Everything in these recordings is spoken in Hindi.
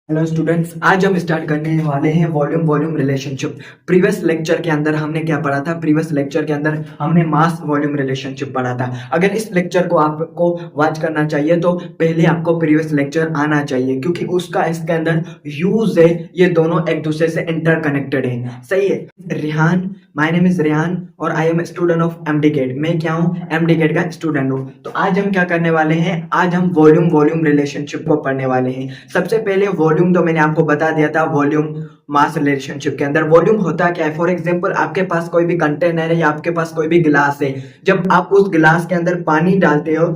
हेलो स्टूडेंट्स, आज हम स्टार्ट करने वाले हैं volume volume relationship. Previous lecture के अंदर हमने क्या पढ़ा था? प्रीवियस लेक्चर के अंदर हमने मास वॉल्यूम रिलेशनशिप पढ़ा था। अगर इस लेक्चर को आपको वॉच करना चाहिए तो पहले आपको प्रीवियस लेक्चर आना चाहिए, क्योंकि उसका इसके अंदर यूज है। ये दोनों एक दूसरे से इंटरकनेक्टेड है। सही है। Rehan, my name is Rehan और I am student of MDCAT. मैं क्या हूँ? एमडीकेट का स्टूडेंट हूँ। तो आज हम क्या करने वाले हैं? आज हम वॉल्यूम वॉल्यूम रिलेशनशिप को पढ़ने वाले हैं। सबसे पहले वॉल्यूम तो मैंने आपको बता दिया था। वॉल्यूम मास रिलेशनशिप के अंदर वॉल्यूम होता क्या है? फॉर एग्जांपल, आपके पास कोई भी कंटेनर है या आपके पास कोई भी गिलास है। जब आप उस गिलास के अंदर पानी डालते हो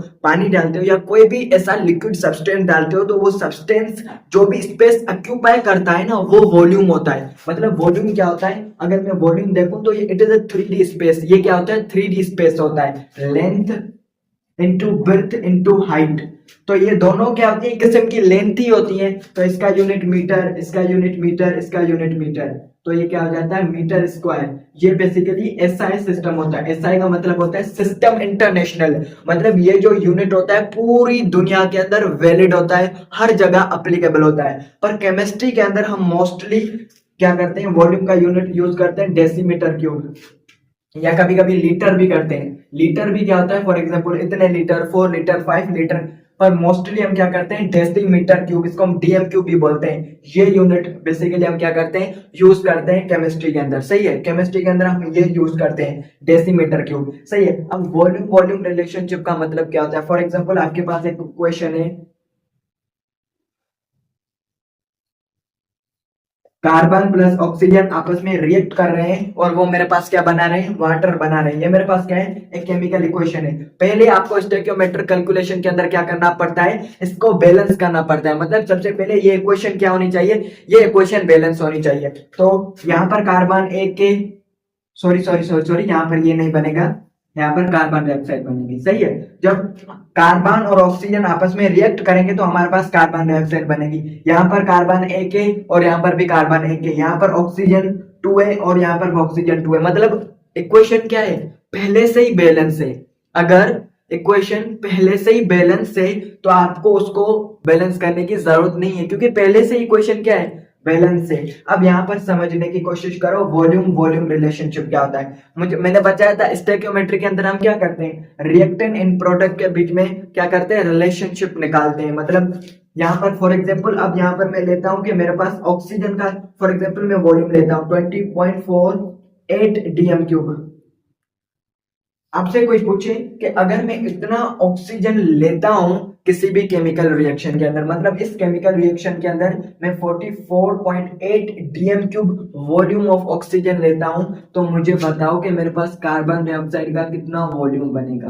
या कोई भी ऐसा लिक्विड सब्सटेंस डालते हो, तो वो सब्सटेंस जो भी स्पेस ऑक्यूपाई करता है ना, वो वॉल्यूम होता है। मतलब वॉल्यूम क्या होता है? अगर मैं वॉल्यूम देखूं तो ये it is a 3D space. ये क्या होता है? 3D स्पेस होता है। Length into breadth into height. तो ये दोनों क्या होती है? एक किस्म की लेंथ ही होती है। तो इसका यूनिट मीटर, इसका यूनिट मीटर, इसका यूनिट मीटर। तो ये क्या हो जाता है? Metre square. ये बेसिकली एसआई सिस्टम होता है। एसआई का मतलब होता है सिस्टम इंटरनेशनल। मतलब ये जो यूनिट होता है पूरी दुनिया के अंदर वैलिड होता है, हर जगह अप्लीकेबल होता है। पर केमिस्ट्री के अंदर हम मोस्टली क्या करते हैं? वॉल्यूम का यूनिट यूज करते हैं डेसीमीटर क्यूब, या कभी कभी लीटर भी करते हैं। लीटर भी क्या होता है? फॉर एग्जांपल, इतने लीटर, 4 लीटर, 5 लीटर। पर मोस्टली हम क्या करते हैं? डेसीमीटर क्यूब, इसको हम डीएम क्यूब भी बोलते हैं। ये यूनिट बेसिकली हम क्या करते हैं? यूज करते हैं केमिस्ट्री के अंदर। सही है। केमिस्ट्री के अंदर हम ये यूज करते हैं, डेसीमीटर क्यूब। सही है। अब वॉल्यूम वॉल्यूम रिलेशनशिप का मतलब क्या होता है? फॉर एग्जाम्पल, आपके पास एक क्वेश्चन है, कार्बन प्लस ऑक्सीजन आपस में रिएक्ट कर रहे हैं और वो मेरे पास क्या बना रहे हैं? वाटर बना रहे हैं। ये मेरे पास क्या है? एक केमिकल इक्वेशन है। पहले आपको स्टोइकियोमेट्रिक कैलकुलेशन के अंदर क्या करना पड़ता है? इसको बैलेंस करना पड़ता है। मतलब सबसे पहले ये इक्वेशन क्या होनी चाहिए? ये इक्वेशन बैलेंस होनी चाहिए। तो यहाँ पर कार्बन एक के, सॉरी सॉरी सॉरी सॉरी, यहाँ पर ये नहीं बनेगा, यहाँ पर कार्बन डाइऑक्साइड बनेगी। सही है। जब कार्बन और ऑक्सीजन आपस में रिएक्ट करेंगे तो हमारे पास कार्बन डाइऑक्साइड बनेगी। यहाँ पर कार्बन एक है और यहाँ पर भी कार्बन एक है। यहाँ पर ऑक्सीजन 2 है और यहाँ पर ऑक्सीजन 2 है। मतलब इक्वेशन क्या है? पहले से ही बैलेंस है। अगर इक्वेशन पहले से ही बैलेंस है तो आपको उसको बैलेंस करने की जरूरत नहीं है, क्योंकि पहले से ही इक्वेशन क्या है? बैलेंस से। अब यहाँ पर समझने की कोशिश करो वॉल्यूम वॉल्यूम रिलेशनशिप क्या होता है। मैंने बताया था स्टोइकियोमेट्री के अंदर हम क्या करते हैं? रिएक्टेंट इन प्रोडक्ट के बीच में क्या करते हैं? रिलेशनशिप निकालते हैं। मतलब यहाँ पर फॉर एग्जांपल, अब यहाँ पर मैं लेता हूँ कि मेरे पास ऑक्सीजन का फॉर एग्जांपल मैं वॉल्यूम लेता हूँ 20.48 डीएम क्यूब। आपसे कोई पूछे कि अगर मैं इतना ऑक्सीजन लेता हूं किसी भी केमिकल रिएक्शन के अंदर, मतलब इस केमिकल रिएक्शन के अंदर मैं 44.8 DM cube volume of oxygen लेता हूं, तो मुझे बताओ कि मेरे पास कार्बन डाइऑक्साइड का कितना वॉल्यूम बनेगा?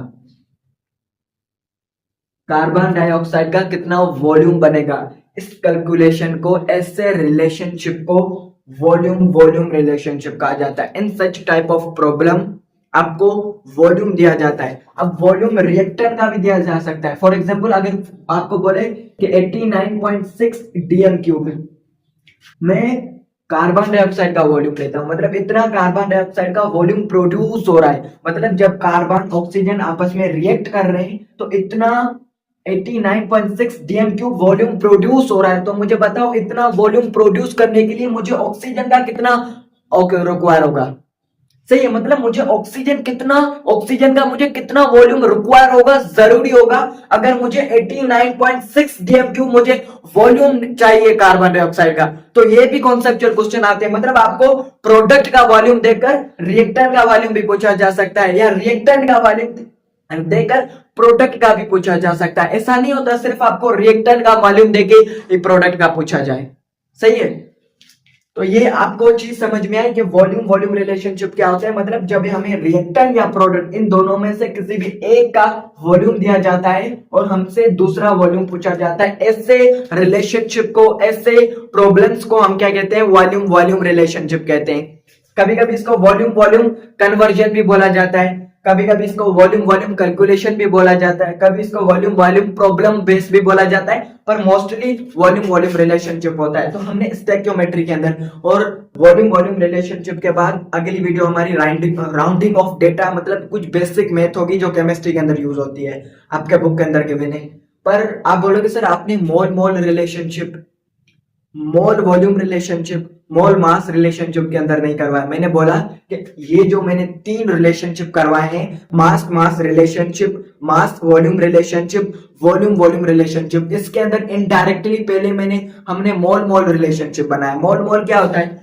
कार्बन डाइऑक्साइड का कितना वॉल्यूम बनेगा? इस कैलकुलेशन को, ऐसे रिलेशनशिप को वॉल्यूम वॉल्यूम रिलेशनशिप कहा जाता है। इन सच टाइप ऑफ प्रॉब्लम आपको वॉल्यूम दिया जाता है। अब वॉल्यूम रिएक्टर का भी दिया जा सकता है। फॉर एग्जांपल, अगर आपको बोले कि 89.6 डीएम क्यूब में कार्बन डाइऑक्साइड का वॉल्यूम लेता हूं, मतलब इतना कार्बन डाइऑक्साइड का वॉल्यूम प्रोड्यूस हो रहा है। मतलब जब कार्बन ऑक्सीजन आपस में रिएक्ट कर रहे हैं तो इतना 89.6 डीएम क्यूब वॉल्यूम प्रोड्यूस हो रहा है। तो मुझे बताओ, इतना वॉल्यूम प्रोड्यूस करने के लिए मुझे ऑक्सीजन का कितना रिक्वायर होगा? सही है। मतलब मुझे ऑक्सीजन का मुझे कितना वॉल्यूम रिक्वायर होगा, जरूरी होगा। अगर मुझे 89.6 डीएम क्यूब मुझे वॉल्यूम चाहिए कार्बन डाइऑक्साइड का, तो ये भी कॉन्सेप्चुअल क्वेश्चन आते हैं। मतलब आपको प्रोडक्ट का वॉल्यूम देकर रिएक्टेंट का वॉल्यूम भी पूछा जा सकता है, या रिएक्टेंट का वॉल्यूम देकर प्रोडक्ट का भी पूछा जा सकता है। ऐसा नहीं होता सिर्फ आपको रिएक्टेंट का वॉल्यूम देके प्रोडक्ट का पूछा जाए। सही है। तो ये आपको चीज समझ में आई कि वॉल्यूम वॉल्यूम रिलेशनशिप क्या होता है। मतलब जब हमें रिएक्टेंट या प्रोडक्ट, इन दोनों में से किसी भी एक का वॉल्यूम दिया जाता है और हमसे दूसरा वॉल्यूम पूछा जाता है, ऐसे रिलेशनशिप को, ऐसे प्रॉब्लम्स को हम क्या कहते हैं? वॉल्यूम वॉल्यूम रिलेशनशिप कहते हैं। कभी कभी इसको वॉल्यूम वॉल्यूम कन्वर्जन भी बोला जाता है, कभी कभी इसको वॉल्यूम वॉल्यूम कैलकुलेशन भी बोला जाता है, कभी इसको वॉल्यूम वॉल्यूम प्रॉब्लम बेस भी बोला जाता है, पर मोस्टली वॉल्यूम वॉल्यूम रिलेशनशिप होता है। तो हमने स्टोइकियोमेट्री के अंदर और वॉल्यूम वॉल्यूम रिलेशनशिप के बाद अगली वीडियो हमारी राउंडिंग ऑफ डेटा, मतलब कुछ बेसिक मैथ होगी जो केमिस्ट्री के अंदर यूज होती है, आपके बुक के अंदर के भी नहीं। पर आप बोलोगे सर आपने मोल मोल रिलेशनशिप मोल वॉल्यूम रिलेशनशिप, मोल मास रिलेशनशिप के अंदर नहीं करवाया। मैंने बोला कि ये जो मैंने 3 रिलेशनशिप करवाए हैं, mass mass relationship, mass volume relationship, volume volume relationship, इसके अंदर इनडायरेक्टली पहले हमने मोल मोल रिलेशनशिप बनाया। मोल मोल क्या होता है,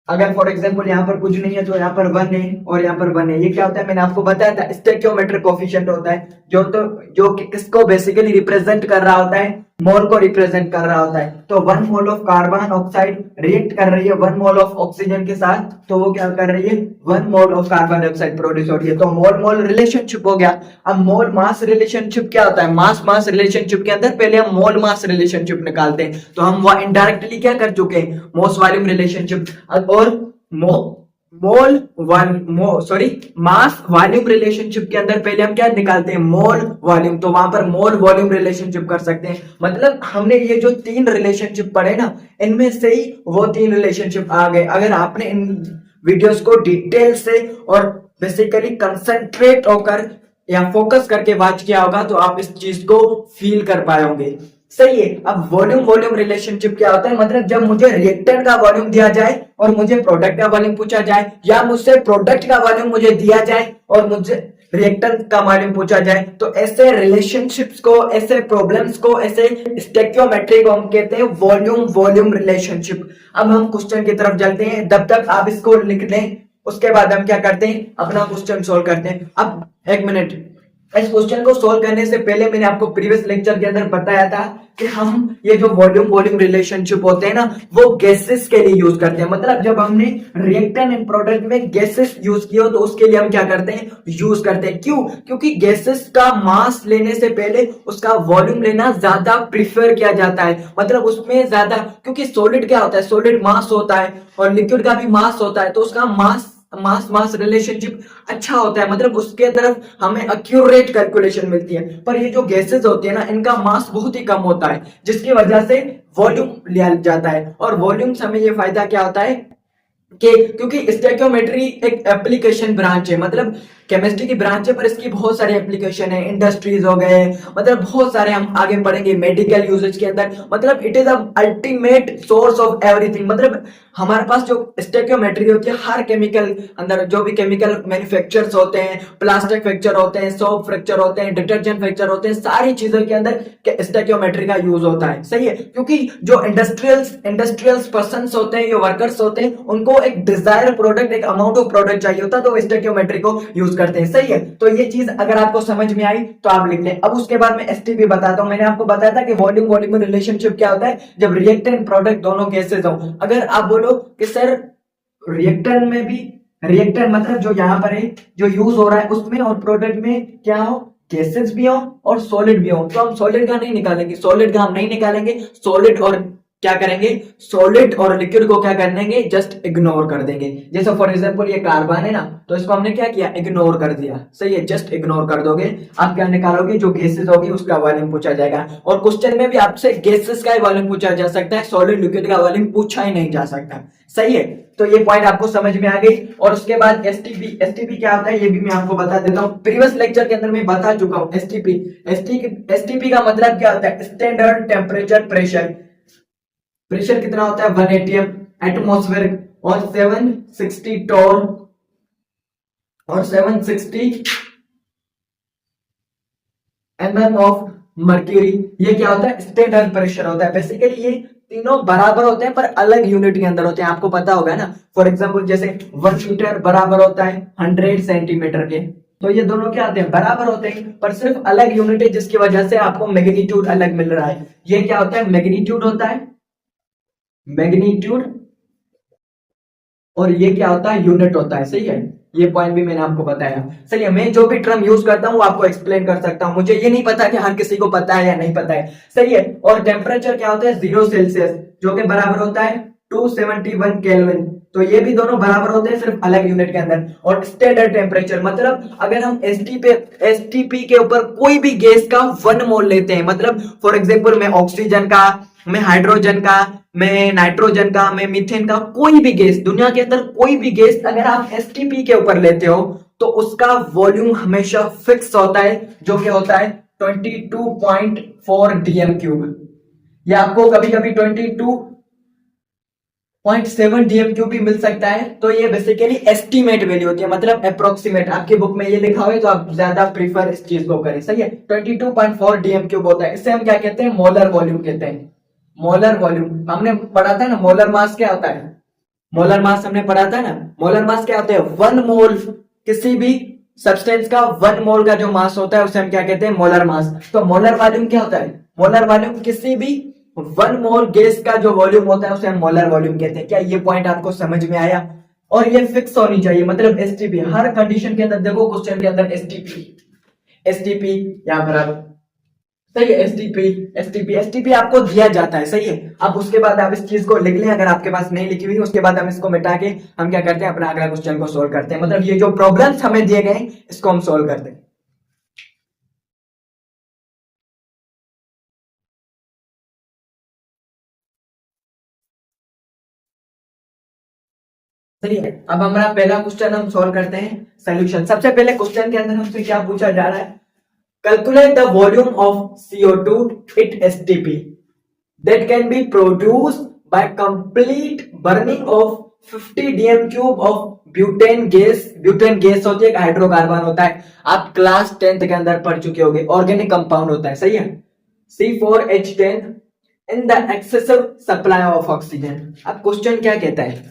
अगर फॉर एग्जांपल यहाँ पर कुछ नहीं है तो यहाँ पर 1 है और यहाँ पर 1 है, ये क्या होता है, मैंने आपको बताया था स्टोइकियोमेट्रिक कोफिशिएंट होता है, जो कि किसको बेसिकली रिप्रेजेंट कर रहा होता है, मोल को रिप्रेजेंट कर रहा होता है। तो 1 mole of carbon oxide react कर रही है 1 मोल ऑफ ऑक्सीजन के साथ, तो वो क्या कर रही है, 1 mole of carbon dioxide produce हो रही है, तो मोल मोल रिलेशनशिप हो गया। अब मोल मास रिलेशनशिप क्या होता है, मास मास रिलेशनशिप के अंदर पहले हम मोल मास रिलेशनशिप निकालते हैं, तो हम वो इनडायरेक्टली क्या कर चुके हैं, मोस वॉल्यूम रिलेशनशिप और मास वॉल्यूम रिलेशनशिप के अंदर पहले हम क्या निकालते हैं, मोल वॉल्यूम, तो वहां पर मोल वॉल्यूम रिलेशनशिप कर सकते हैं। मतलब हमने ये जो 3 रिलेशनशिप पढ़े ना, इनमें से ही वो 3 रिलेशनशिप आ गए। अगर आपने इन वीडियोस को डिटेल से और बेसिकली कंसंट्रेट होकर या फोकस करके वॉच किया होगा तो आप इस चीज को फील कर पाए होंगे। सही है। अब वॉल्यूम वॉल्यूम रिलेशनशिप क्या होता है, मतलब जब मुझे रिएक्टेंट का वॉल्यूम दिया जाए और मुझे प्रोडक्ट का वॉल्यूम पूछा जाए, या मुझसे प्रोडक्ट का वॉल्यूम मुझे दिया जाए और मुझे रिएक्टेंट का वॉल्यूम पूछा जाए, तो ऐसे रिलेशनशिप्स को, ऐसे प्रॉब्लम्स को, ऐसे स्टोइकियोमेट्री को हम कहते हैं वॉल्यूम वॉल्यूम रिलेशनशिप। अब हम क्वेश्चन की तरफ चलते हैं, तब तक आप इसको लिख लें, उसके बाद हम क्या करते हैं, अपना क्वेश्चन सोल्व करते हैं। अब एक मिनट, इस क्वेश्चन को सोल्व करने से पहले मैंने आपको प्रीवियस लेक्चर के अंदर बताया था कि हम ये जो वॉल्यूम वॉल्यूम रिलेशनशिप होते हैं ना, वो गैसेस के लिए यूज करते हैं। मतलब जब हमने रिएक्टेंट एंड प्रोडक्ट में गैसेस यूज किया तो उसके लिए हम क्या करते हैं, यूज करते हैं। क्यों? क्योंकि गैसेस का मास लेने से पहले उसका वॉल्यूम लेना ज्यादा प्रिफर किया जाता है। मतलब उसमें ज्यादा, क्योंकि सॉलिड क्या होता है, सॉलिड मास होता है और लिक्विड का भी मास होता है, तो उसका मास मास मास रिलेशनशिप अच्छा होता है, मतलब उसके तरफ हमें एक्यूरेट कैलकुलेशन मिलती है। पर ये जो गैसेस होती है ना, इनका मास बहुत ही कम होता है, जिसकी वजह से वॉल्यूम लिया जाता है। और वॉल्यूम से हमें ये फायदा क्या होता है कि क्योंकि स्टोइकियोमेट्री एक एप्लीकेशन ब्रांच है, मतलब केमिस्ट्री की ब्रांच है, पर इसकी बहुत सारे एप्लीकेशन है, इंडस्ट्रीज हो गए, मतलब बहुत सारे, हम आगे पढ़ेंगे मेडिकल यूजेज के अंदर। मतलब it is ultimate source of everything. मतलब हमारे पास जो स्टोइकियोमेट्री होती है, हर केमिकल अंदर जो भी केमिकल मैन्युफैक्चर्स होते हैं, प्लास्टिक फ्रैक्चर होते हैं, सोप फ्रैक्चर होते हैं, डिटर्जेंट फ्रैक्चर होते हैं, सारी चीजों के अंदर स्टोइकियोमेट्री का यूज होता है। सही है। क्योंकि जो इंडस्ट्रियल्स पर्संस होते हैं, जो वर्कर्स होते हैं, उनको एक डिजायर प्रोडक्ट, एक अमाउंट ऑफ प्रोडक्ट चाहिए होता है, तो स्टोइकियोमेट्री को यूज करते हैं। सही है। तो ये चीज अगर आपको समझ में आई तो आप लिख लें। अब उसके बाद मैं एसटीपी बताता हूं। मैंने आपको बताया था कि वॉल्यूम वॉल्यूम रिलेशनशिप क्या होता है, जब रिएक्टेंट प्रोडक्ट दोनों गैसेस हो। अगर आप बोलो कि सर रिएक्टेंट में भी, रिएक्टेंट मतलब जो यहाँ पर है, जो यूज हो रहा है उसमें और प्रोडक्ट में क्या हो, गैसेस भी हो और सॉलिड भी हो, तो हम सॉलिड का नहीं निकालेंगे, सॉलिड का हम नहीं निकालेंगे। सॉलिड और क्या करेंगे, सॉलिड और लिक्विड को क्या कर देंगे, जस्ट इग्नोर कर देंगे। जैसे फॉर एग्जांपल ये कार्बन है ना, तो इसको हमने क्या किया, इग्नोर कर दिया। सही है, जस्ट इग्नोर कर दोगे। आप क्या निकालोगे, जो गैसेस होगी उसका वॉल्यूम पूछा जाएगा। और क्वेश्चन में भी आपसे गैसेस का वॉल्यूम पूछा जा सकता है, सॉलिड लिक्विड का वॉल्यूम पूछा ही नहीं जा सकता। सही है। तो ये पॉइंट आपको समझ में आ गई। और उसके बाद एसटीपी, एसटीपी क्या होता है ये भी मैं आपको बता देता हूँ। प्रीवियस लेक्चर के अंदर मैं बता चुका हूँ एसटीपी। एसटीपी का मतलब क्या होता है, स्टैंडर्ड टेम्परेचर प्रेशर। प्रेशर कितना होता है, 180 एटमॉस्फेयर और 760 टोर और 760 mm ऑफ मर्क्यूरी। ये क्या होता है, स्टैंडर्ड प्रेशर होता है। बेसिकली ये तीनों बराबर होते हैं पर अलग यूनिट के अंदर होते हैं, आपको पता होगा ना। फॉर एग्जांपल जैसे 1 मीटर बराबर होता है 100 सेंटीमीटर के, तो ये दोनों क्या होते हैं, बराबर होते हैं, पर सिर्फ अलग यूनिट है, जिसकी वजह से आपको मैग्नीट्यूड अलग मिल रहा है। ये क्या होता है, मैग्नीट्यूड होता है, मैग्नीट्यूड। और ये क्या होता है, यूनिट होता है। सही है, ये पॉइंट भी मैंने आपको बताया। सही है, मैं जो भी टर्म यूज करता हूँ आपको एक्सप्लेन कर सकता हूँ, मुझे ये नहीं पता कि हर किसी को पता है या नहीं पता है। सही है। और टेम्परेचर क्या होता है, 0 सेल्सियस, जो कि बराबर होता है 271 केल्विन। तो ये भी दोनों बराबर होते हैं, सिर्फ अलग यूनिट के अंदर। और स्टैंडर्ड टेम्परेचर मतलब अगर हम एसटीपी के ऊपर कोई भी गैस का 1 मोल लेते हैं, मतलब फॉर एग्जांपल मैं ऑक्सीजन का, मैं हाइड्रोजन का, मैं नाइट्रोजन का, मैं मीथेन का, कोई भी गैस, दुनिया के अंदर कोई भी गैस अगर आप एसटीपी के ऊपर लेते हो तो उसका वॉल्यूम हमेशा फिक्स होता है, जो कि होता है 22.4 डीएम क्यूब। या आपको कभी कभी 22 0.7 DMQ भी मिल सकता है। तो ये बेसिकली एस्टीमेट वैल्यू होती है, मतलब अप्रोक्सीमेट। आपकी बुक में ये लिखा हुआ है तो आप ज्यादा प्रीफर इस चीज को करें, सही है। 22.4 DMQ होता है, इसे हम क्या कहते हैं, मोलर वॉल्यूम कहते हैं। मोलर वॉल्यूम हमने पढ़ा था ना, मोलर मास क्या होता है, मोलर मास हमने पढ़ा था ना। मोलर मास क्या होता है, 1 मोल किसी भी सब्सटेंस का 1 मोल का जो मास होता है उसे हम क्या कहते हैं, मोलर मास। तो मोलर वॉल्यूम क्या होता है, मोलर वॉल्यूम किसी भी 1 मोल गैस का जो वॉल्यूम होता है उसे हम मोलर वॉल्यूम कहते हैं। क्या ये पॉइंट आपको समझ में आया? और ये फिक्स होनी चाहिए, मतलब एसटीपी हर कंडीशन के अंदर। देखो क्वेश्चन के अंदर एसटीपी एसटीपी यहाँ पर आप, सही है, एसटीपी आपको दिया जाता है, सही है। अब उसके बाद आप इस चीज को लिख लें, अगर आपके पास नहीं लिखी हुई, उसके बाद हम इसको मिटा के हम क्या करते हैं, अपना अगला क्वेश्चन को सोल्व करते हैं। मतलब ये जो प्रॉब्लम्स हमें दिए गए इसको हम सोल्व करते हैं। चलिए अब हमारा पहला क्वेश्चन हम सोल्व करते हैं। सोल्यूशन, सबसे पहले क्वेश्चन के अंदर हमसे क्या पूछा जा रहा है, calculate the volume of CO2 at STP that can be produced by complete burning of 50 dm cube of butane gas. Butane gas होती है, एक हाइड्रोकार्बन होता है, आप क्लास 10th के अंदर पढ़ चुके होंगे, ऑर्गेनिक कंपाउंड होता है, सही है, C4H10 in the excessive supply of oxygen. अब क्वेश्चन क्या कहता है,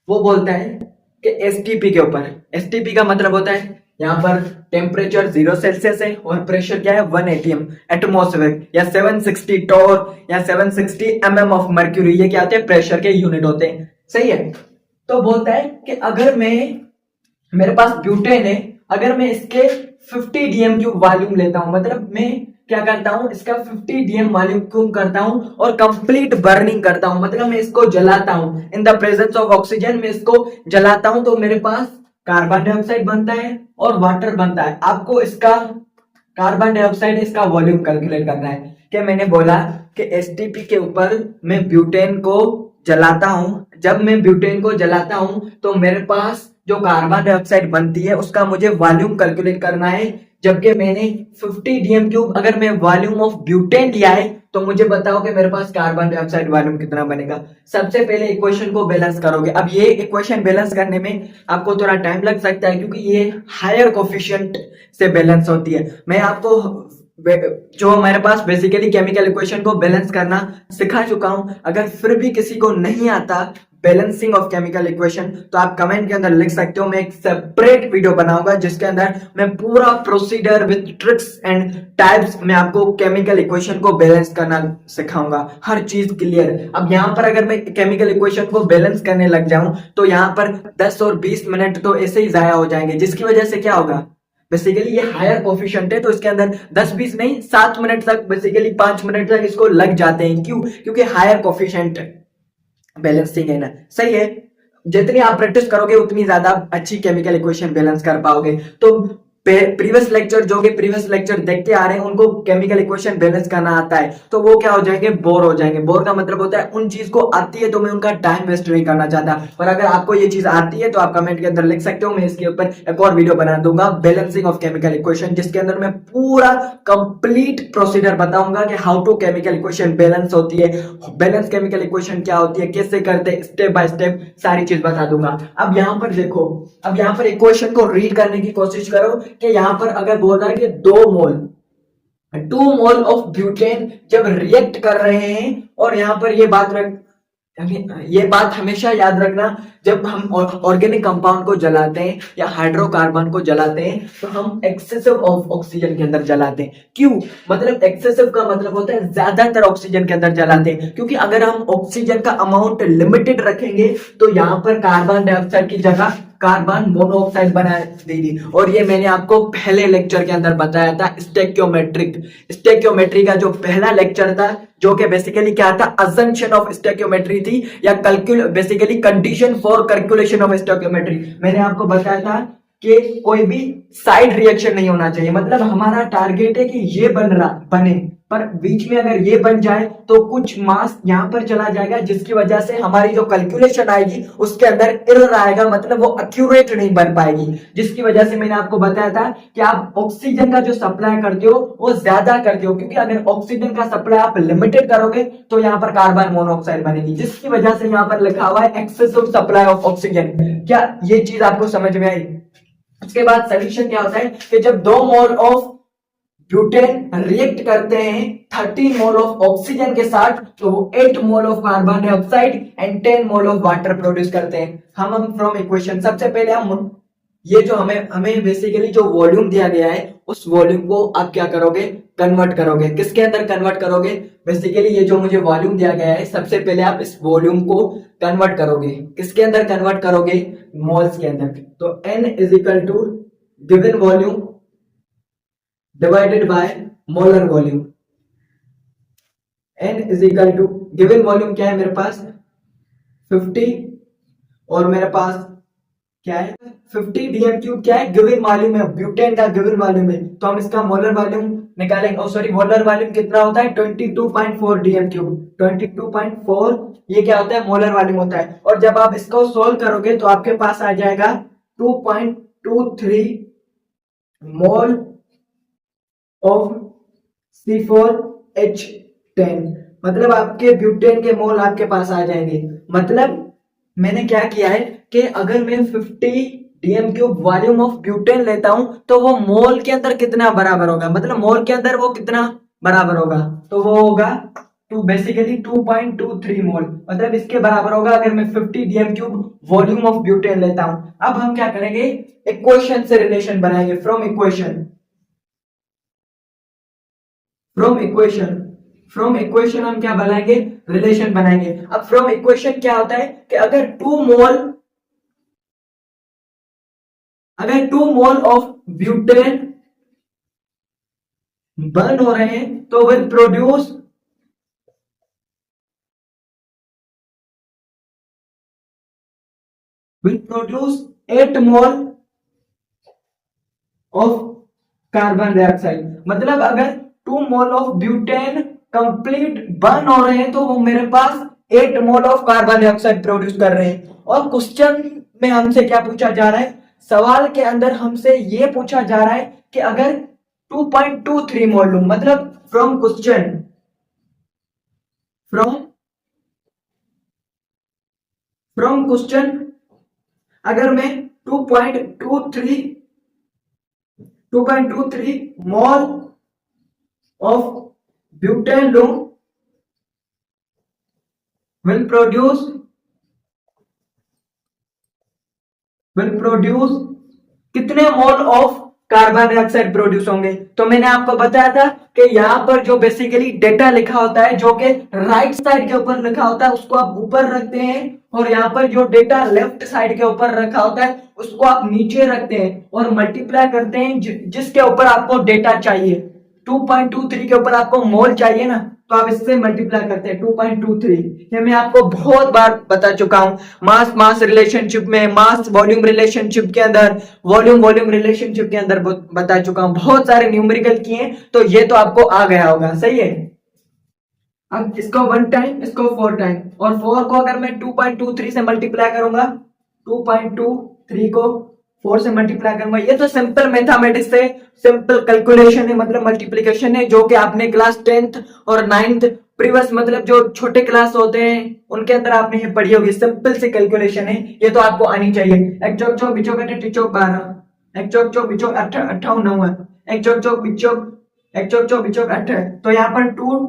वो बोलता है कि एसटीपी के ऊपर, एसटीपी का मतलब होता है यहाँ पर टेम्परेचर 0 सेल्सियस है और प्रेशर क्या है 1 atm एटमोस्फेयर, या 760 टोर या 760 mm ऑफ मर्क्यूरी, ये क्या होते हैं, प्रेशर के यूनिट होते हैं, सही है। तो बोलता है कि अगर मेरे पास ब्यूटेन है, अगर मैं इसके 50 DMQ वॉल्यूम लेता हूं, मतलब मैं क्या करता हूं, इसका 50 DM वॉल्यूम करता हूं और कंप्लीट बर्निंग करता हूं, मतलब मैं इसको जलाता हूं in the presence of oxygen, मैं इसको जलाता हूं, तो मेरे पास कार्बन डाइऑक्साइड बनता है और वाटर बनता है। आपको इसका कार्बन डाइऑक्साइड इसका वॉल्यूम कैलकुलेट करना है। क्या मैंने बोला कि एसटीपी के ऊपर मैं ब्यूटेन को जलाता हूं, जब मैं ब्यूटेन को जलाता हूं तो मेरे पास जो कार्बन डाइऑक्साइड बनती है उसका मुझे वॉल्यूम कैलकुलेट करना है। जबकि मैंने 50 DMQ अगर मैं वॉल्यूम ऑफ ब्यूटेन लिया है तो मुझे बताओ कि मेरे पास कार्बन डाइऑक्साइड वॉल्यूम कितना बनेगा। सबसे पहले इक्वेशन को बैलेंस करोगे। अब ये इक्वेशन बैलेंस करने में आपको थोड़ा टाइम लग सकता है क्योंकि ये हायर कोफिशिएंट से बैलेंस होती है। मैं आपको जो हमारे पास बेसिकली केमिकल इक्वेशन को बैलेंस करना सिखा चुका हूं। अगर फिर भी किसी को नहीं आता बैलेंसिंग ऑफ केमिकल इक्वेशन तो आप कमेंट के अंदर लिख सकते हो। मैं एक सेपरेट वीडियो बनाऊंगा जिसके अंदर मैं पूरा procedure with tricks and types में आपको केमिकल इक्वेशन को बैलेंस करना सिखाऊंगा, हर चीज क्लियर। अब यहाँ पर अगर मैं केमिकल इक्वेशन को बैलेंस करने लग जाऊं तो यहाँ पर 10 और 20 मिनट तो ऐसे ही जाया हो जाएंगे, जिसकी वजह से क्या होगा, बेसिकली ये हायर कोफिशिएंट है तो इसके अंदर 10-20 नहीं 7 मिनट तक, बेसिकली 5 मिनट तक इसको लग जाते हैं। क्यों? क्योंकि हायर कोफिशिएंट बैलेंसिंग है ना, सही है। जितनी आप प्रैक्टिस करोगे उतनी ज्यादा अच्छी केमिकल इक्वेशन बैलेंस कर पाओगे। तो प्रीवियस लेक्चर जो कि प्रीवियस लेक्चर देखते आ रहे हैं उनको केमिकल इक्वेशन बैलेंस करना आता है तो वो क्या हो जाएंगे, बोर हो जाएंगे। बोर का मतलब होता है उन चीज को आती है तो मैं उनका टाइम वेस्ट नहीं करना चाहता। और अगर आपको ये चीज आती है तो आप कमेंट के अंदर लिख सकते हो, मैं इसके ऊपर एक और वीडियो बना दूंगा बैलेंसिंग ऑफ केमिकल इक्वेशन, जिसके अंदर मैं पूरा कंप्लीट प्रोसीजर बताऊंगा कि how to chemical equation balance होती है, बैलेंस केमिकल इक्वेशन क्या होती है, कैसे करते हैं, स्टेप बाय स्टेप सारी चीज बता दूंगा। अब यहाँ पर देखो, अब यहाँ पर इक्वेशन को रीड करने की कोशिश करो कि यहाँ पर अगर बोल रहा है कि 2 मोल ऑफ ब्यूटेन जब रिएक्ट कर रहे हैं, और यहाँ पर ये बात हमेशा याद रखना, जब हम ऑर्गेनिक कंपाउंड को जलाते हैं या हाइड्रोकार्बन को जलाते हैं तो हम एक्सेसिव ऑफ ऑक्सीजन के अंदर जलाते हैं। क्यों? मतलब एक्सेसिव का मतलब होता है ज्यादातर ऑक्सीजन के अंदर जलाते हैं, क्योंकि अगर हम ऑक्सीजन का अमाउंट लिमिटेड रखेंगे तो यहाँ पर कार्बन डाइऑक्साइड की जगह कार्बन मोनोऑक्साइड बना देगी। और ये मैंने आपको पहले लेक्चर के अंदर बताया था, स्टेक्योमेट्री का जो पहला लेक्चर था, जो कि बेसिकली क्या था, अजम्पशन ऑफ स्टेक्योमेट्री थी, या basically condition for calculation of stoichiometry. मैंने आपको बताया था कि कोई भी साइड रिएक्शन नहीं होना चाहिए, मतलब हमारा टारगेट है कि ये बने, पर बीच में अगर ये बन जाए तो कुछ मास यहाँ पर चला जाएगा, जिसकी वजह से हमारी जो कैलकुलेशन आएगी उसके अंदर एरर आएगा, मतलब वो एक्यूरेट नहीं बन पाएगी। जिसकी वजह से मैंने आपको बताया था कि आप ऑक्सीजन का जो सप्लाई करते हो वो ज्यादा करते हो, क्योंकि अगर ऑक्सीजन का सप्लाई आप लिमिटेड करोगे तो यहाँ पर कार्बन मोनोऑक्साइड बनेगी, जिसकी वजह से यहाँ पर लिखा हुआ है एक्सेसिव सप्लाई ऑफ ऑक्सीजन। क्या ये चीज आपको समझ में आई? उसके बाद सोल्यूशन क्या होता है कि जब 2 मोल ऑफ ब्यूटेन रिएक्ट करते हैं 13 मोल ऑफ ऑक्सीजन के साथ, तो वो 8 mole of carbon dioxide and 10 mole of water produce करते हैं। हम फ्रॉम इक्वेशन सबसे पहले हम ये जो हमें बेसिकली जो वॉल्यूम दिया गया है उस वॉल्यूम को आप क्या करोगे, कन्वर्ट करोगे। किसके अंदर कन्वर्ट करोगे? बेसिकली ये जो मुझे वॉल्यूम दिया गया है सबसे पहले आप इस वॉल्यूम को कन्वर्ट करोगे। किसके अंदर कन्वर्ट करोगे? मोल्स के अंदर। तो n is equal to given volume divided by molar volume. n is equal to given volume क्या है मेरे पास 50 और मेरे पास क्या है 50 डीएम क्यूब क्या है गिवन वॉल्यूम है, ब्यूटेन का गिवन वॉल्यूम है। तो हम इसका मोलर वॉल्यूम निकालेंगे, सॉरी मोलर वॉल्यूम कितना होता है 22.4 डीएम क्यूब। 22.4 ये क्या होता है? मोलर वॉल्यूम होता है। और जब आप इसको सोल्व करोगे तो आपके पास आ जाएगा 2.23 मोल ऑफ C4H10, मतलब आपके ब्यूटेन के मोल आपके पास आ जाएंगे। मतलब मैंने क्या किया है कि अगर मैं 50 DM cube volume of butane लेता हूं तो वो मोल के अंदर कितना बराबर होगा, मतलब मोल के अंदर वो कितना बराबर होगा, तो वो होगा बेसिकली 2.23 मोल, मतलब इसके बराबर होगा अगर मैं 50 DM cube volume of butane लेता हूं। अब हम क्या करेंगे, इक्वेशन से रिलेशन बनाएंगे। फ्रॉम इक्वेशन हम क्या बनाएंगे, रिलेशन बनाएंगे। अब फ्रॉम इक्वेशन क्या होता है कि अगर 2 मोल ऑफ ब्यूटेन बर्न हो रहे हैं तो will produce 8 mole of carbon dioxide. मतलब अगर 2 mole of butane complete burn हो रहे हैं तो वो मेरे पास 8 mole of carbon dioxide produce कर रहे हैं। और क्वेश्चन में हमसे क्या पूछा जा रहा है, सवाल के अंदर हमसे ये पूछा जा रहा है कि अगर 2.23 मोल लूं, मतलब फ्रॉम क्वेश्चन अगर मैं 2.23 मोल ऑफ ब्यूटेन लूं will produce कितने mole of carbon dioxide produce होंगे। तो मैंने आपको बताया था कि यहाँ पर जो बेसिकली डेटा लिखा होता है जो कि राइट साइड के ऊपर लिखा होता है उसको आप ऊपर रखते हैं, और यहाँ पर जो डेटा लेफ्ट साइड के ऊपर रखा होता है उसको आप नीचे रखते हैं और मल्टीप्लाई करते हैं जिसके ऊपर आपको डेटा चाहिए। 2.23 के ऊपर आपको मोल चाहिए ना, तो आप इससे मल्टीप्लाई करते हैं 2.23। ये मैं आपको बहुत बार बता चुका हूं, मास रिलेशनशिप में, मास वॉल्यूम रिलेशनशिप के अंदर, वॉल्यूम रिलेशनशिप के अंदर बता चुका हूं, बहुत सारे न्यूमेरिकल किए, तो ये तो आपको आ गया होगा। सही है। अब इसको 1 टाइम, इसको 4 टाइम, और 4 को अगर मैं 2.23 से मल्टीप्लाई करूंगा, 2.23 को 4 से मल्टीप्लाई करूंगा, ये तो सिंपल मैथमेटिक्स से सिंपल कैलकुलेशन है, मतलब मल्टीप्लिकेशन है, जो कि आपने क्लास 10th और 9th प्रीवियस, मतलब जो छोटे क्लास होते हैं उनके अंदर आपने ये पढ़ी होगी। सिंपल सी कैलकुलेशन है, ये तो आपको आनी चाहिए। एक चौक चौक बिचौक 8 टिचौक 12, एक चौक चौक बिचौक 58 9 है, एक चौक चौक बिचौक 8 है, तो यहाँ पर 2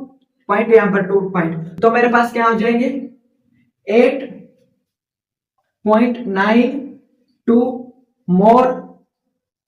पॉइंट, यहाँ पर 2 पॉइंट, तो मेरे पास क्या हो जाएंगे 8.92 मोल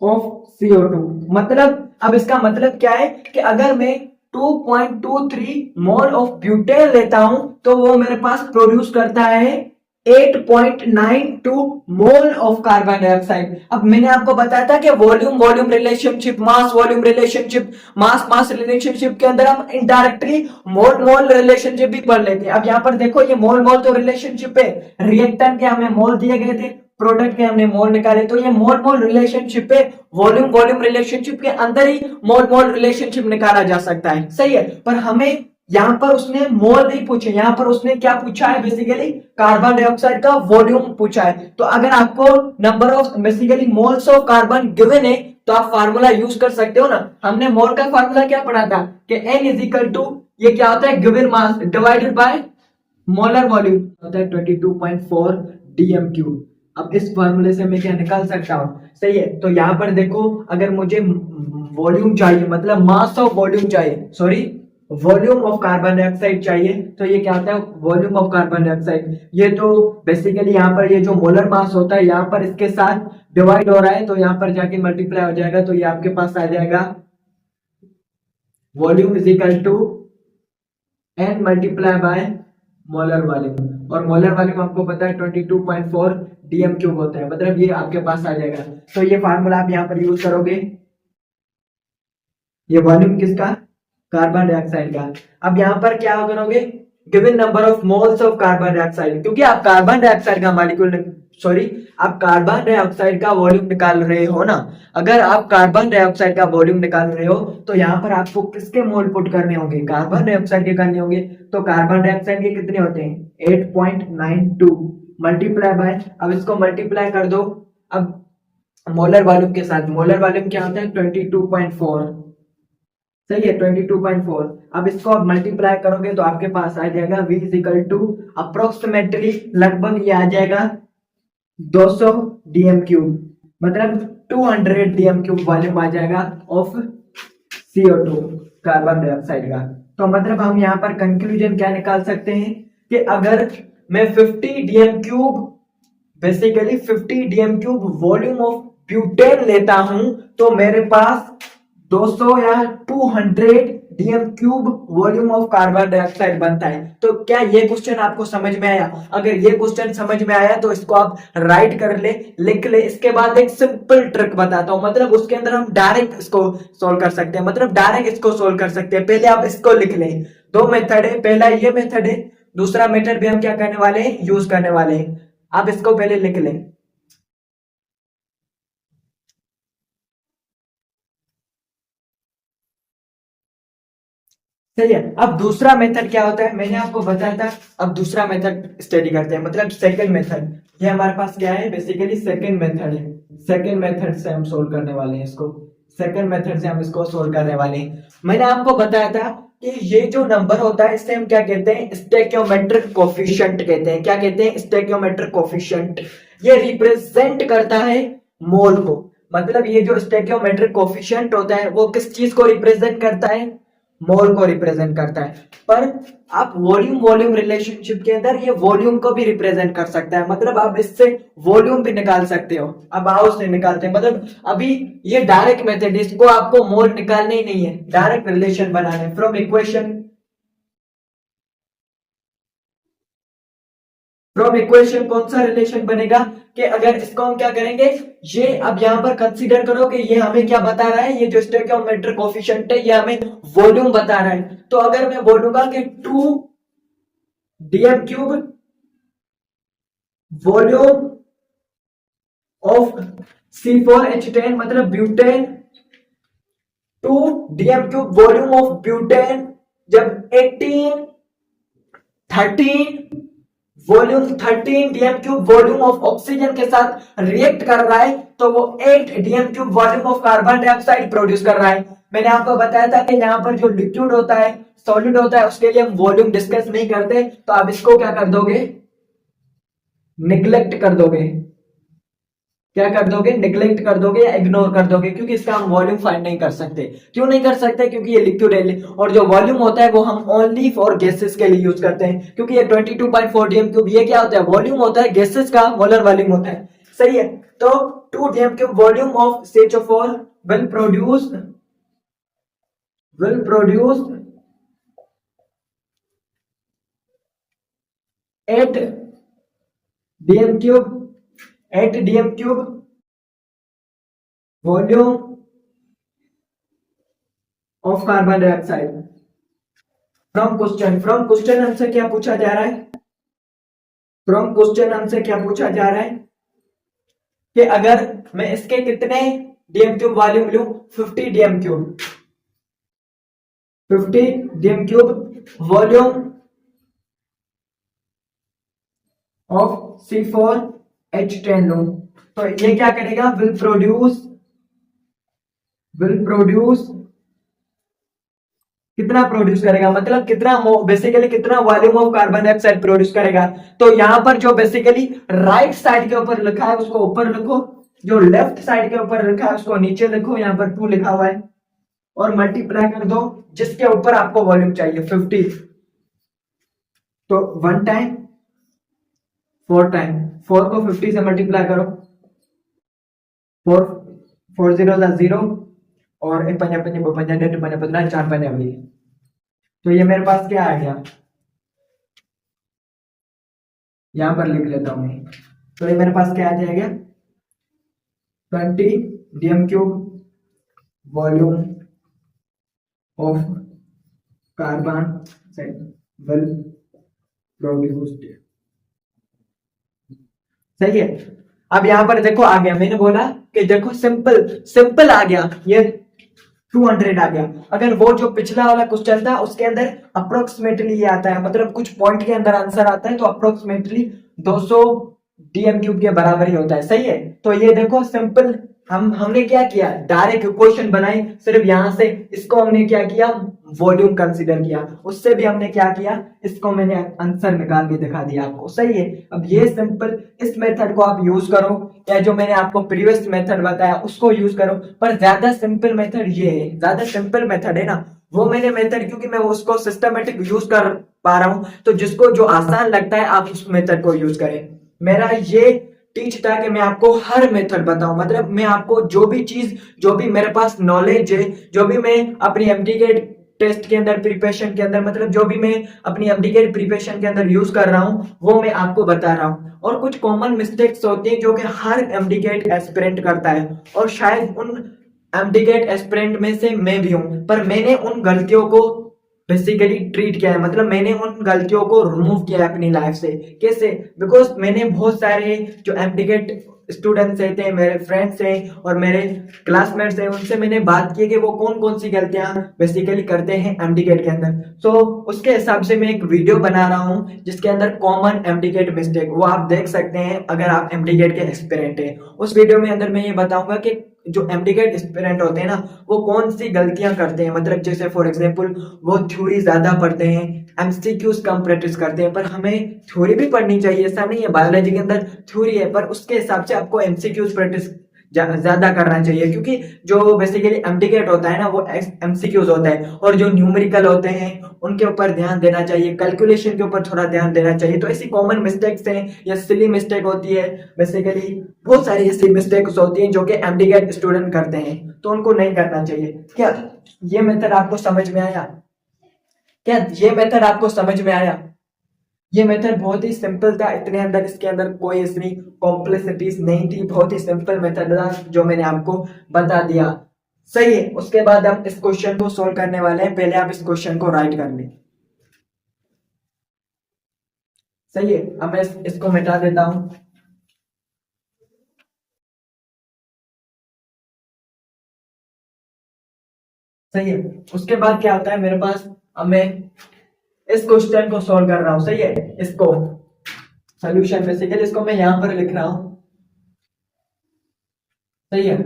ऑफ CO2। मतलब अब इसका मतलब क्या है कि अगर मैं 2.23 मोल ऑफ ब्यूटेन लेता हूं तो वो मेरे पास प्रोड्यूस करता है 8.92 मोल ऑफ कार्बन डाइऑक्साइड। अब मैंने आपको बताया था कि volume relationship, mass volume relationship, mass relationship के अंदर हम इनडायरेक्टली मोल रिलेशनशिप भी पढ़ लेते हैं। अब यहाँ पर देखो, ये मोल तो रिलेशनशिप है, रिएक्टेंट के हमें मोल दिए गए थे प्रोडक्ट के हमने मोल निकाले, तो ये मोल मोल रिलेशनशिप है, वॉल्यूम वॉल्यूम रिलेशनशिप के अंदर ही मोल मोल रिलेशनशिप निकाला जा सकता है, सही है। पर हमें यहाँ पर उसने मोल नहीं पूछे, यहाँ पर उसने क्या पूछा है, बेसिकली कार्बन डाइऑक्साइड का वॉल्यूम पूछा है। तो अगर आपको number of basically moles of carbon given है तो आप फार्मूला यूज कर सकते हो ना। हमने मोल का फार्मूला क्या पढ़ा था कि n इज इक्वल टू, ये क्या होता है, given mass divided by molar volume होता है 22.4 dm क्यूब। अब इस फार्मूले से मैं क्या निकाल सकता हूँ, सही है। तो यहाँ पर देखो, अगर मुझे वॉल्यूम चाहिए, मतलब मास ऑफ वॉल्यूम चाहिए, sorry volume of carbon dioxide चाहिए, तो ये क्या होता है, वॉल्यूम ऑफ कार्बन डाइऑक्साइड। ये तो बेसिकली यहाँ पर ये जो मोलर मास होता है यहाँ पर इसके साथ डिवाइड हो रहा है, तो यहाँ पर जाके मल्टीप्लाई हो जाएगा, तो ये आपके पास आ जाएगा volume is equal to n multiply by molar volume. और मोलर वॉल्यूम आपको पता है 22.4 dm क्यूब होता है, मतलब ये आपके पास आ जाएगा। तो ये फार्मूला आप यहाँ पर यूज करोगे, ये वॉल्यूम किसका, कार्बन डाइऑक्साइड का। अब यहाँ पर क्या करोगे, given number of moles of carbon dioxide, क्योंकि आप कार्बन डाइऑक्साइड का मॉलिक्यूल, सॉरी आप कार्बन डाइऑक्साइड का वॉल्यूम निकाल रहे हो ना। अगर आप कार्बन डाइऑक्साइड का वॉल्यूम निकाल रहे हो तो यहाँ पर आपको किसके मोल पुट करने होंगे, कार्बन डाइऑक्साइड के करने होंगे। तो कार्बन डाइऑक्साइड के कितने होते हैं 8.92 मल्टीप्लाई बाय, अब इसको मल्टीप्लाई कर दो अब मोलर वॉल्यूम के साथ। मोलर वॉल्यूम क्या होता है 22.4, सही है 22.4। अब इसको आप मल्टीप्लाई करोगे तो आपके पास आ जाएगा V is equal to approximately, लगभग ये आ जाएगा 200 dm क्यूब, मतलब 200 dm क्यूब वॉल्यूम आ जाएगा ऑफ CO2 कार्बन डाइऑक्साइड का। तो मतलब हम यहाँ पर कंक्लूजन क्या निकाल सकते हैं कि अगर मैं 50 dm cube, basically 50 dm cube volume of butane लेता हूं तो मेरे पास 200 या 200 dm cube volume of carbon dioxide बनता है। तो क्या ये क्वेश्चन आपको समझ में आया? अगर ये क्वेश्चन समझ में आया तो इसको आप राइट कर ले, लिख ले। इसके बाद एक सिंपल ट्रिक बताता हूं, मतलब उसके अंदर हम डायरेक्ट इसको सोल्व कर सकते हैं, मतलब डायरेक्ट इसको सोल्व कर सकते हैं। पहले आप इसको लिख लें, दो मेथड है, पहला ये मेथड है, दूसरा मेथड भी हम क्या करने वाले हैं, यूज करने वाले हैं। आप इसको पहले लिख लें। सही है। अब दूसरा मेथड क्या होता है, मैंने आपको बताया था। अब दूसरा मेथड स्टडी करते हैं, मतलब सेकंड मेथड। ये हमारे पास क्या है, बेसिकली सेकंड मेथड है। सेकंड मेथड से हम सोल्व करने वाले हैं इसको, सेकंड मेथड से हम इसको सोल्व करने वाले हैं। मैंने आपको बताया था कि ये जो नंबर होता है इसे हम क्या कहते हैं, स्टोइकियोमेट्रिक कोफिशिएंट कहते हैं। क्या कहते हैं, स्टोइकियोमेट्रिक कोफिशिएंट। ये रिप्रेजेंट करता है मोल को, मतलब ये जो स्टोइकियोमेट्रिक कोफिशिएंट होता है वो किस चीज को रिप्रेजेंट करता है, मोल को रिप्रेजेंट करता है। पर आप वॉल्यूम वॉल्यूम रिलेशनशिप के अंदर ये वॉल्यूम को भी रिप्रेजेंट कर सकता है, मतलब आप इससे वॉल्यूम भी निकाल सकते हो। अब आओ से निकालते हैं, मतलब अभी ये डायरेक्ट मेथड, इसको आपको मोल निकालने ही नहीं है, डायरेक्ट रिलेशन बनाने फ्रॉम इक्वेशन। फ्रॉम इक्वेशन कौन सा रिलेशन बनेगा कि अगर इसको हम क्या करेंगे, ये अब यहां पर कंसीडर करो कि ये हमें क्या बता रहा है, ये जो स्टोइकियोमेट्रिक कोफिशिएंट है ये हमें वॉल्यूम बता रहा है। तो अगर मैं बोलूंगा कि 2 dm cube volume of C4H10, मतलब butane, 2 dm cube volume of butane, जब 18 13 volume 13 DM cube volume of oxygen के साथ रिएक्ट कर रहा है तो वो 8 DM cube volume of carbon dioxide produce कर रहा है। मैंने आपको बताया था कि यहाँ पर जो लिक्विड होता है, सॉलिड होता है, उसके लिए हम वॉल्यूम डिस्कस नहीं करते, तो आप इसको क्या कर दोगे, निग्लेक्ट कर दोगे। क्या कर दोगे, निग्लेक्ट कर दोगे या इग्नोर कर दोगे, क्योंकि इसका हम वॉल्यूम फाइंड नहीं कर सकते। क्यों नहीं कर सकते, क्योंकि ये लिक्विड है और जो वॉल्यूम होता है वो हम ओनली फॉर गैसेस के लिए यूज करते हैं, क्योंकि ये 22.4 डीएम क्यूब ये क्या होता है, वॉल्यूम होता है, गैसेस का मोलर वॉल्यूम होता है। सही है। तो 2 DM cube volume of CH4 will produce 8 DM cube, 8 DM cube volume of carbon dioxide. From question हमसे क्या पूछा जा रहा है, फ्रॉम क्वेश्चन हमसे क्या पूछा जा रहा है, कि अगर मैं इसके कितने डीएम क्यूब वॉल्यूम लूं, 50 DM cube, 50 DM cube volume of C4H10 लूं, तो ये क्या करेगा, विल प्रोड्यूस कितना प्रोड्यूस करेगा, मतलब कितना बेसिकली कितना volume of carbon dioxide produce करेगा। तो यहां पर जो बेसिकली राइट साइड के ऊपर लिखा है उसको ऊपर लिखो, जो लेफ्ट साइड के ऊपर लिखा है उसको नीचे लिखो, यहां पर 2 लिखा हुआ है, और मल्टीप्लाई कर दो जिसके ऊपर आपको वॉल्यूम चाहिए 50, तो 1 टाइम 4 टाइम, 4 को 50 से मल्टीप्लाई करो, 4 4 0 0, और एक पंजा पंजा दो पंजा डेढ़ पंजा 15 4 पंजा 20, तो ये मेरे पास क्या आ गया, यहां पर लिख लेता हूं मैं, तो ये मेरे पास क्या आ जाएगा, 20 DM cube volume of carbon will produced. सही है। अब यहां पर देखो आ गया, मैंने बोला कि देखो सिंपल सिंपल आ गया, ये 200 आ गया। अगर वो जो पिछला वाला क्वेश्चन था उसके अंदर अप्रोक्सीमेटली ये आता है, मतलब कुछ पॉइंट के अंदर आंसर आता है, तो अप्रोक्सीमेटली 200 डीएम क्यूब के बराबर ही होता है। सही है। तो ये देखो सिंपल, हमने क्या किया, डायरेक्ट इक्वेशन बनाई, सिर्फ यहां से इसको हमने क्या किया, वॉल्यूम कंसीडर किया, उससे भी हमने क्या किया, इसको मैंने आंसर निकाल के दिखा दिया आपको। सही है। अब ये सिंपल इस मेथड को आप यूज करो, या जो मैंने आपको प्रीवियस मेथड बताया उसको यूज करो, पर ज्यादा सिंपल मेथड ये है, ज्यादा सिंपल मेथड है ना वो मैंने मेथड, क्योंकि मैं उसको सिस्टमेटिक यूज कर पा रहा हूं, तो जिसको जो आसान लगता है आप उस मेथड को यूज करें। मेरा ये टीच था कि मैं आपको हर मेथड बताऊं, मतलब मैं आपको जो भी चीज, जो भी मेरे पास नॉलेज है, जो भी मैं अपनी एमडीकेट टेस्ट के अंदर प्रिपरेशन के अंदर, मतलब जो भी मैं अपनी एमडीकेट प्रिपरेशन के अंदर यूज कर रहा हूं वो मैं आपको बता रहा हूं। और कुछ कॉमन मिस्टेक्स होती हैं जो कि हर एमडीकेट एस्पिरेंट करता है, और शायद उन एमडीकेट एस्पिरेंट में से मैं भी हूं, पर मैंने उन गलतियों को बेसिकली ट्रीट किया है, मतलब मैंने उन गलतियों को रिमूव किया है अपनी लाइफ से। कैसे? बिकॉज मैंने बहुत सारे जो एमडीकेट स्टूडेंट्स रहते हैं, मेरे फ्रेंड्स हैं और मेरे क्लासमेट्स हैं, उनसे मैंने बात की कि वो कौन कौन सी गलतियां बेसिकली करते हैं एमडीकेट के अंदर। तो उसके हिसाब से मैं एक वीडियो बना रहा हूं जिसके अंदर कॉमन एमडीकेट मिस्टेक, वो आप देख सकते हैं अगर आप एमडीकेट के एक्सपेरेंट हैं। उस वीडियो में अंदर मैं ये बताऊंगा कि जो एमडीकेट एस्पिरेंट होते हैं ना वो कौन सी गलतियां करते हैं, मतलब जैसे फॉर एग्जांपल वो थ्योरी ज्यादा पढ़ते हैं, एमसीक्यूज कम प्रैक्टिस करते हैं। पर हमें थ्योरी भी पढ़नी चाहिए, ऐसा नहीं है, बायोलॉजी के अंदर थ्योरी है, पर उसके हिसाब से आपको एमसीक्यूज प्रैक्टिस ज्यादा करना चाहिए, क्योंकि जो बेसिकली एमडीकेट होता है ना वो एमसीक्यूज होता है, और जो न्यूमेरिकल होते हैं उनके ऊपर ध्यान देना चाहिए, कैलकुलेशन के ऊपर थोड़ा ध्यान देना चाहिए। तो ऐसी कॉमन मिस्टेक्स हैं या सिली मिस्टेक होती है, बेसिकली बहुत सारी ऐसी मिस्टेक्स होती हैं जो कि एमडीकेट स्टूडेंट करते हैं, तो उनको नहीं करना चाहिए। क्या ये मेथड आपको समझ में आया? क्या ये मेथड आपको समझ में आया? ये मेथड बहुत ही सिंपल था, इतने अंदर इसके अंदर कोई इतनी कॉम्प्लेक्सिटीज नहीं थी, बहुत ही सिंपल मेथड था जो मैंने आपको बता दिया। सही है। उसके बाद हम इस क्वेश्चन को सोल्व करने वाले हैं, पहले आप इस क्वेश्चन को राइट कर लें। सही है। अब मैं इसको मिटा देता हूं। सही है। उसके बाद क्या होता है मेरे पास, अब मैं इस क्वेश्चन को सॉल्व कर रहा हूं। सही है। इसको सोल्यूशन बेसिकली इसको मैं यहां पर लिख रहा हूं। सही है।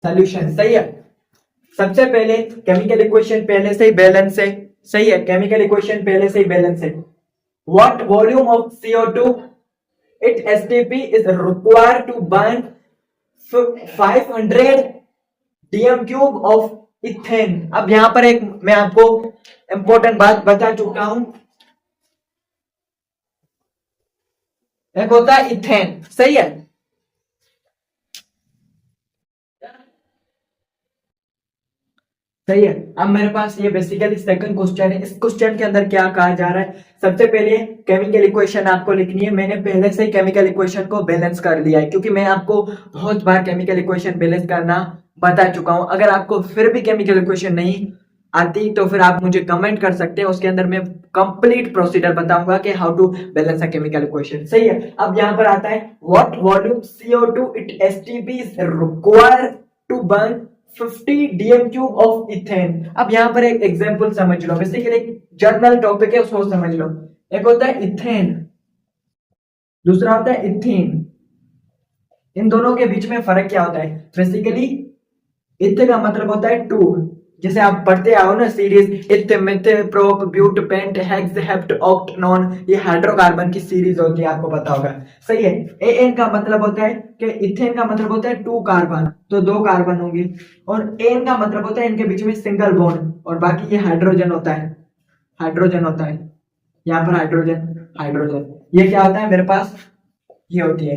सोल्यूशन। सही है। सबसे पहले केमिकल इक्वेशन पहले से ही बैलेंस है। सही है। केमिकल इक्वेशन पहले से ही बैलेंस है। What volume of CO2 at STP is required to burn 500 dm cube of ethane. अब यहां पर एक मैं आपको इंपॉर्टेंट बात बता चुका हूं, एक होता है इथेन। सही है। सही है। अब मेरे पास ये बेसिकली सेकंड क्वेश्चन है। इस क्वेश्चन के अंदर क्या कहा जा रहा है, सबसे पहले केमिकल इक्वेशन आपको लिखनी है। मैंने पहले से ही केमिकल इक्वेशन को बैलेंस कर लिया है, क्योंकि मैं आपको बहुत बार केमिकल इक्वेशन बैलेंस करना बता चुका हूं। अगर आपको फिर भी केमिकल इक्वेशन नहीं आती तो फिर आप मुझे कमेंट कर सकते हैं, उसके अंदर मैं कंप्लीट प्रोसीजर बताऊंगा कि how to balance a chemical equation. सही है। अब यहाँ पर आता है what volume CO2 at STP is require to burn 50 dm cube of ethane. अब यहाँ पर एक एग्जांपल समझ लो, बेसिकली एक जर्नल टॉपिक है, उसको समझ लो। एक होता है इथेन, दूसरा होता है इथीन। इन दोनों के बीच में फर्क क्या होता है? बेसिकली इथ का मतलब होता है टू, जैसे आप पढ़ते आओ ना series, eth meth prop but pent hex hept oct non, ये हाइड्रोकार्बन की सीरीज होती है, आपको पता होगा। सही है। एन का मतलब होता है कि इथेन का मतलब होता है 2 कार्बन, तो 2 कार्बन होंगे, और एन का मतलब होता है इनके बीच में सिंगल बॉन्ड, और बाकी ये हाइड्रोजन होता है, हाइड्रोजन होता है यहाँ पर हाइड्रोजन, हाइड्रोजन। ये क्या होता है मेरे पास, ये होती है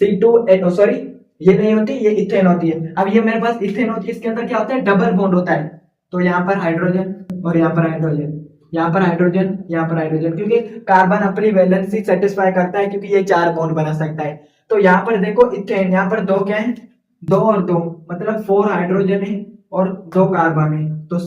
C2H, सॉरी ये नहीं होती, ये इथेन होती है। अब ये मेरे पास इथेन होती है, इसके अंदर क्या होता है, डबल बॉन्ड होता है, तो यहाँ पर हाइड्रोजन और यहाँ पर हाइड्रोजन, यहाँ पर हाइड्रोजन, यहाँ पर हाइड्रोजन, क्योंकि कार्बन अपनी वैलेंसी सेटिस्फाई करता है, क्योंकि ये 4 बॉन्ड बना सकता है। तो यहाँ पर देखो इथेन, यहाँ पर 2 क्या है, 2 और 2 मतलब 4 हाइड्रोजन है और 2 कार्बन है, तो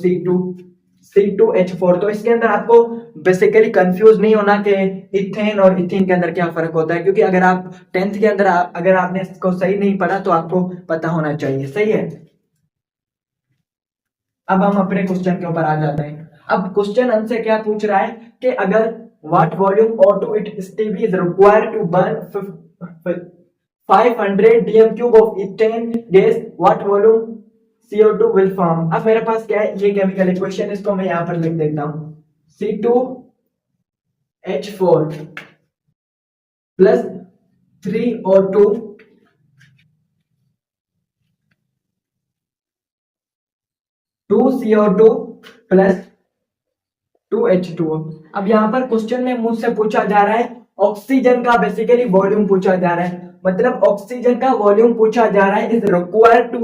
C2H4। तो इसके अंदर आपको बेसिकली कंफ्यूज नहीं होना कि इथेन और इथीन के अंदर क्या फर्क होता है, क्योंकि अगर आप 10th के अंदर अगर आपने इसको सही नहीं पढ़ा तो आपको पता होना चाहिए। सही है। अब हम अपने क्वेश्चन के ऊपर आ जाते हैं। अब क्वेश्चन हमसे क्या पूछ रहा है कि अगर what volume O2 at STP is required to burn 500 dm cube of ethane gas, what volume CO2 will form। अब मेरे पास क्या है, ये केमिकल इक्वेशन, इसको मैं यहां पर लिख देता हूं, C2H4 plus 3O2 2CO2 plus 2H2O। अब यहां पर क्वेश्चन में मुझसे पूछा जा रहा है ऑक्सीजन का बेसिकली वॉल्यूम पूछा जा रहा है, मतलब ऑक्सीजन का वॉल्यूम पूछा जा रहा है, is required to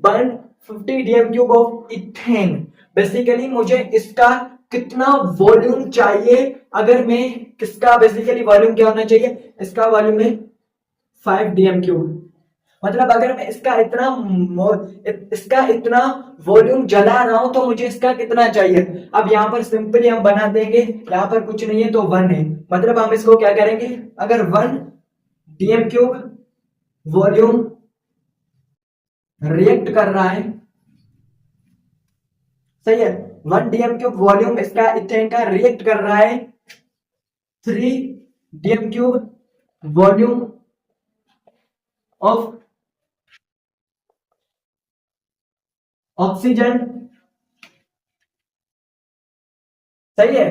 burn 50 dm cube of ethane. Basically मुझे इसका कितना वॉल्यूम चाहिए, अगर मैं किसका बेसिकली वॉल्यूम क्या होना चाहिए, इसका वॉल्यूम है 5 dm क्यूब, मतलब अगर मैं इसका इतना वॉल्यूम जला रहा हूं तो मुझे इसका कितना चाहिए। अब यहां पर सिंपली हम बना देंगे, यहां पर कुछ नहीं है तो 1 है, मतलब हम इसको क्या करेंगे, अगर 1 dm क्यूब वॉल्यूम रिएक्ट कर रहा है, सही है, 1 dm क्यूब वॉल्यूम इसका इथेन का रिएक्ट कर रहा है 3 dm cube volume of oxygen. सही है।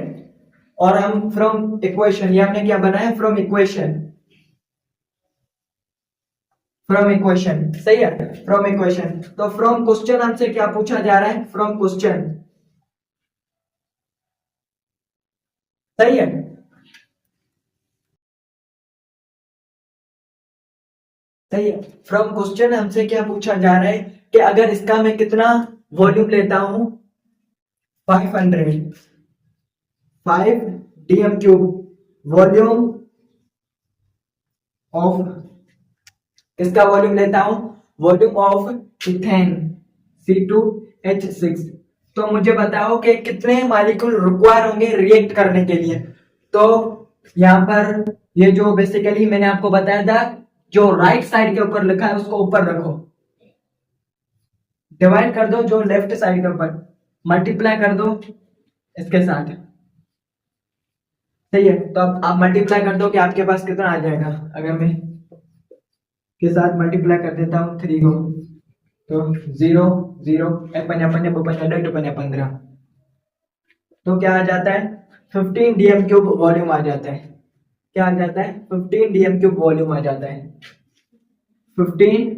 और हम फ्रॉम इक्वेशन, ये हमने क्या बनाया, फ्रॉम इक्वेशन, फ्रॉम इक्वेशन। सही है, फ्रॉम इक्वेशन। तो फ्रॉम क्वेश्चन हमसे क्या पूछा जा रहा है, फ्रॉम क्वेश्चन। सही है। सही है। फ्रॉम क्वेश्चन हमसे क्या पूछा जा रहा है कि अगर इसका मैं कितना वॉल्यूम लेता हूं, 5 dm क्यूब वॉल्यूम ऑफ, इसका वॉल्यूम लेता हूं, वॉल्यूम ऑफ इथेन C2H6, तो मुझे बताओ कि कितने मॉलिक्यूल रिक्वायर होंगे रिएक्ट करने के लिए। तो यहां पर ये जो बेसिकली मैंने आपको बताया था, जो राइट साइड के ऊपर लिखा है उसको ऊपर रखो, डिवाइड कर दो जो लेफ्ट साइड के ऊपर, मल्टीप्लाई कर दो इसके साथ। सही है। तो अब आप मल्टीप्लाई कर दो कि आपके पास कितना आ जाएगा, अगर मैं के साथ मल्टीप्लाई कर देता हूं 3 को, तो 0 0 1 5 5 2 5 15, तो क्या आ जाता है 15 dm क्यूब वॉल्यूम आ जाता है। क्या आ जाता है, 15 dm क्यूब वॉल्यूम आ जाता है, 15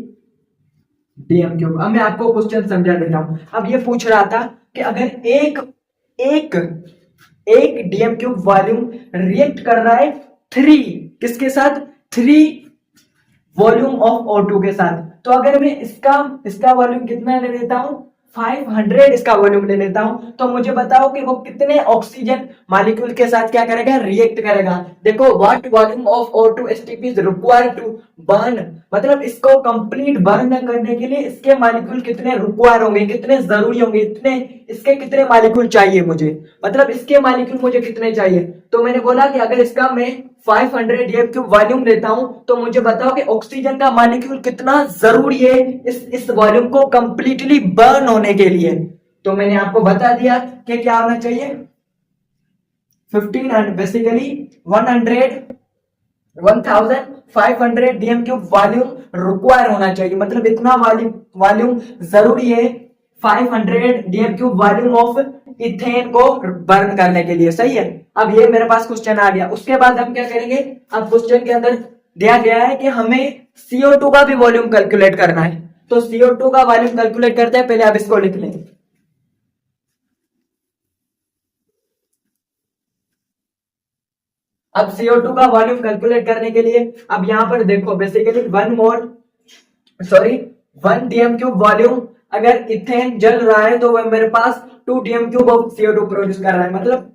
dm क्यूब। अब मैं आपको क्वेश्चन समझा देता हूं। अब ये पूछ रहा था कि अगर एक एक एक dm क्यूब वॉल्यूम रिएक्ट कर रहा है 3 किसके साथ, 3 वॉल्यूम ऑफ O2 के साथ, तो अगर मैं इसका वॉल्यूम कितना ले लेता हूं 500 इसका वॉल्यूम ले लेता हूं, तो मुझे बताओ कि वो कितने ऑक्सीजन मॉलिक्यूल के साथ क्या करेगा, रिएक्ट करेगा। देखो, what volume of O2 STP is required to burn, मतलब इसको कंप्लीट बर्न करने के लिए इसके मॉलिक्यूल कितने रिक्वायर होंगे, कितने जरूरी होंगे, इतने इसके कितने मॉलिक्यूल चाहिए मुझे, मतलब इसके मॉलिक्यूल मुझे कितने चाहिए। तो मैंने बोला कि अगर इसका मैं 500 DF³ वॉल्यूम लेता हूं, तो मुझे बताओ कि ऑक्सीजन का मॉलिक्यूल कितना जरूरी है इस वॉल्यूम को कंप्लीटली बर्न होने के लिए। तो मैंने आपको बता दिया कि क्या होना चाहिए, 15 बेसिकली 1500 DM³ वॉल्यूम रिक्वायर होना चाहिए, मतलब इतना वॉल्यूम जरूरी है 500 DM³ वॉल्यूम ऑफ इथेन को बर्न करने के लिए। सही है, अब ये मेरे पास क्वेश्चन आ गया। उसके बाद हम क्या करेंगे, अब क्वेश्चन के अंदर दिया गया है कि हमें CO2 का भी वॉल्यूम कैलकुलेट करना है। तो CO2 का वॉल्यूम कैलकुलेट करते हैं, पहले आप इसको लिख लें। अब CO2 का वॉल्यूम कैलकुलेट करने के लिए, अब यहां पर देखो बेसिकली 1 DM³ वॉल्यूम, अगर इथेन जल रहा है तो वह मेरे पास 2 DM³ ऑफ CO2 प्रोड्यूस कर रहा है। मतलब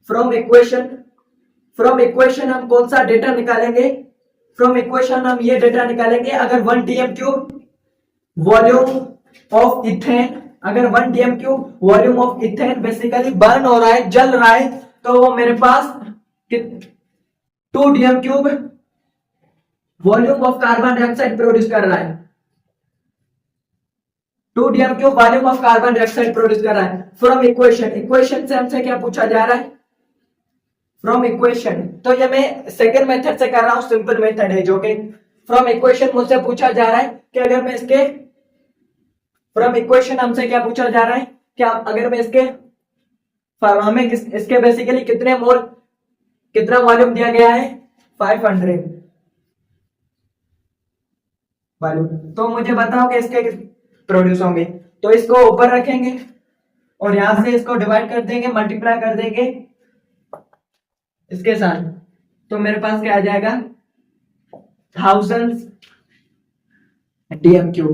फ्रॉम इक्वेशन हम कौन सा डेटा निकालेंगे, फ्रॉम इक्वेशन हम ये डेटा निकालेंगे, अगर 1 DM³ वॉल्यूम ऑफ इथेन, अगर 1 DM³ volume of ethane basically burn हो रहा है, जल रहा है, तो वो मेरे पास 2 DM³ volume of carbon dioxide produce कर रहा है, 2 DM³ volume of carbon dioxide produce कर रहा है। फ्रॉम इक्वेशन से हमसे क्या पूछा जा रहा है, फ्रॉम इक्वेशन, तो ये मैं सेकंड मेथड से कर रहा हूं, सिंपल मेथड है जो कि फ्रॉम इक्वेशन मुझसे पूछा जा रहा है कि अगर मैं इसके, फ्रॉम इक्वेशन हमसे क्या पूछा जा रहा है कि अगर मैं इसके, हमें इसके बेसिकली कितने मोल, कितना वॉल्यूम दिया गया है, 500 वॉल्यूम, तो मुझे बताओ कि इसके प्रोड्यूस होंगे। तो इसको ऊपर रखेंगे और यहां से इसको डिवाइड कर देंगे, मल्टीप्लाई कर देंगे इसके साथ, तो मेरे पास क्या आ जाएगा, 1000 DM³।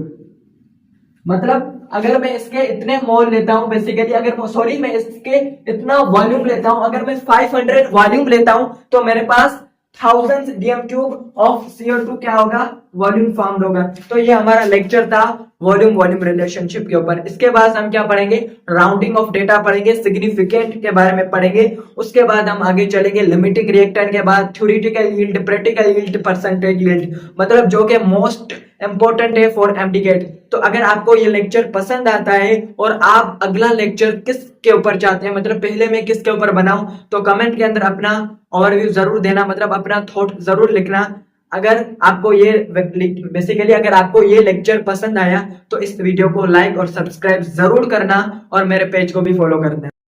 मतलब अगर मैं इसके इतने मोल लेता हूं बेसिकली, अगर मैं इसके इतना वॉल्यूम लेता हूं, अगर मैं 500 वॉल्यूम लेता हूं, तो मेरे पास 1000 DM³ ऑफ CO2 क्या होगा, वॉल्यूम फॉर्म होगा। तो ये हमारा लेक्चर था वॉल्यूम रिलेशनशिप के ऊपर। इसके बाद हम क्या पढ़ेंगे, राउंडिंग ऑफ डेटा पढ़ेंगे, सिग्निफिकेंट के बारे में पढ़ेंगे। उसके बाद हम आगे चलेंगे लिमिटिंग रिएक्टेंट के बाद theoretical yield, practical yield, percentage yield, मतलब जो कि मोस्ट इंपॉर्टेंट है फॉर MDCAT। तो अगर आपको ये लेक्चर पसंद आता है और आप अगला लेक्चर किस के ऊपर चाहते हैं, मतलब पहले मैं किसके ऊपर बनाऊं, तो कमेंट के अंदर अपना ओवरव्यू जरूर देना, मतलब अपना थॉट जरूर लिखना। अगर आपको ये बेसिकली अगर आपको ये लेक्चर पसंद आया तो इस वीडियो को लाइक और सब्सक्राइब जरूर करना और मेरे पेज को भी फॉलो करना।